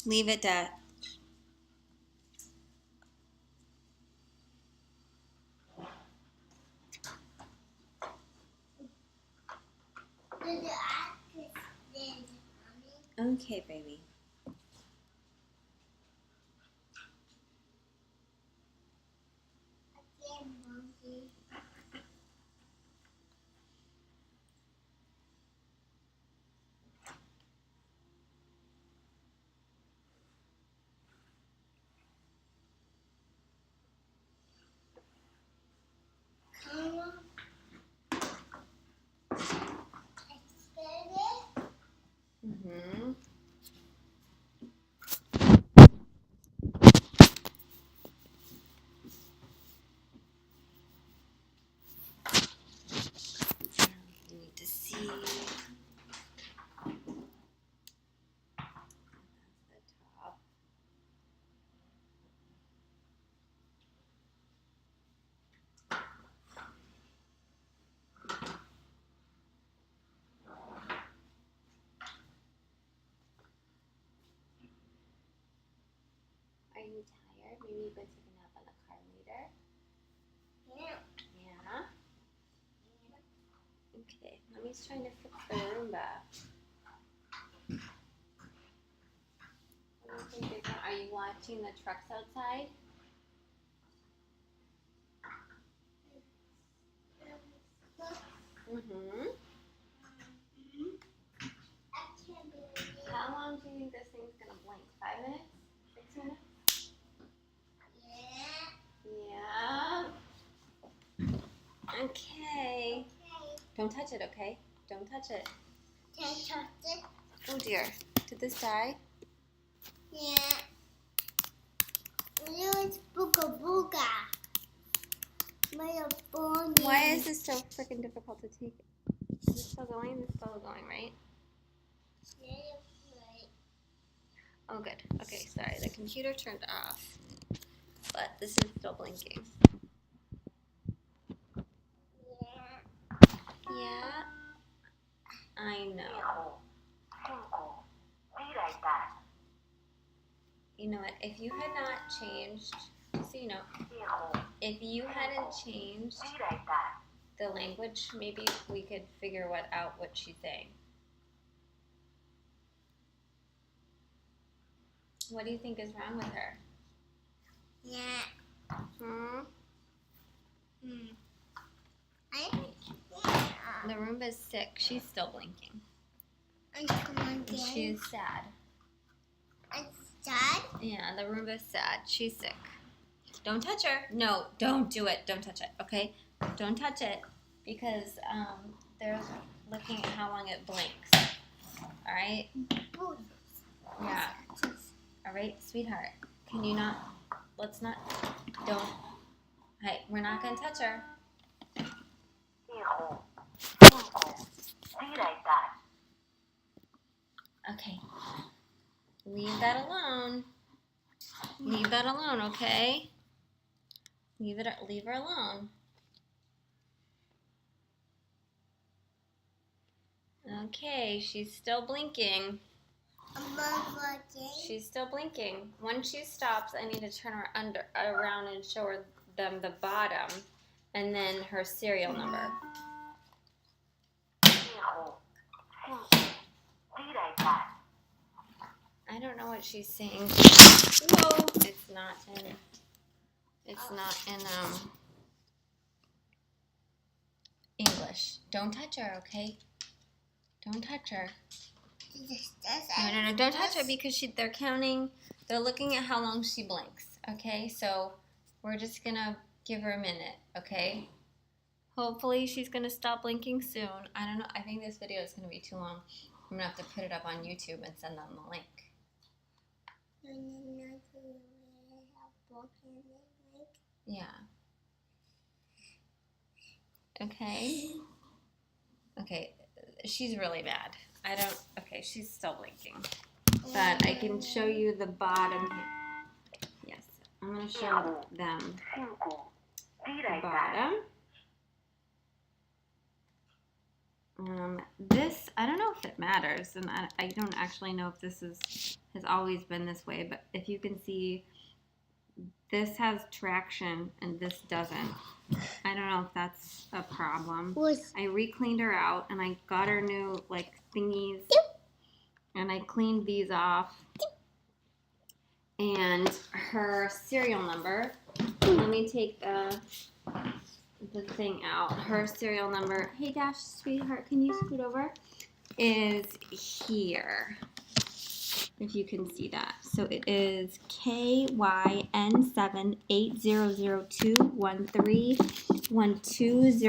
Leave it at. Okay, baby. Mm-hmm. You need to see. That's the top. Are you tired? Maybe you could take a nap on the car later? Yeah. Yeah? Okay, Mommy's trying to fix the Roomba. What do you think is, are you watching the trucks outside? Mm-hmm. How long do you think this thing's gonna blink? 5 minutes? 6 minutes? Yeah. Okay. Don't touch it, okay? Don't touch it. Can't touch it. Oh dear. Did this die? Yeah. It's booga booga. Why is this so freaking difficult to take? Is it still going? It's still going, right? Yeah, right. Oh, good. Okay, sorry. The computer turned off, but this is still blinking. Yeah. I know. You know what? If you had not changed, so you know, if you hadn't changed the language, maybe we could figure out what she's saying. What do you think is wrong with her? Yeah. The Roomba's sick. She's still blinking. And she's sad. It's sad? Yeah, the Roomba's sad. She's sick. Don't touch her. No, don't do it. Don't touch it, okay? Don't touch it because they're looking at how long it blinks. All right? Yeah. All right, sweetheart. Can you not? Let's not. Don't. Hey, we're not going to touch her. Okay. Leave that alone. Leave that alone, okay? Leave her alone. Okay, she's still blinking. She's still blinking. When she stops, I need to turn her around and show her them the bottom and then her serial number. I don't know what she's saying. Whoa. It's not in English. Don't touch her, okay? Don't touch her. No, don't touch her because they're counting, they're looking at how long she blinks, okay? So we're just gonna give her a minute, okay? Hopefully she's gonna stop blinking soon. I don't know, I think this video is gonna be too long. I'm gonna have to put it up on YouTube and send them the link. Yeah. Okay. Okay, she's really mad. Okay, she's still blinking. But I can show you the bottom here. Yes, I'm going to show them the bottom. This, I don't know if it matters, and I don't actually know if this is has always been this way, but if you can see, this has traction and this doesn't. I don't know if that's a problem. I re-cleaned her out and I got her new like thingies and I cleaned these off. And her serial number, let me take the thing out. Her serial number, hey Dash, sweetheart, can you scoot over? Is here. If you can see that. So it is KYN780021312060.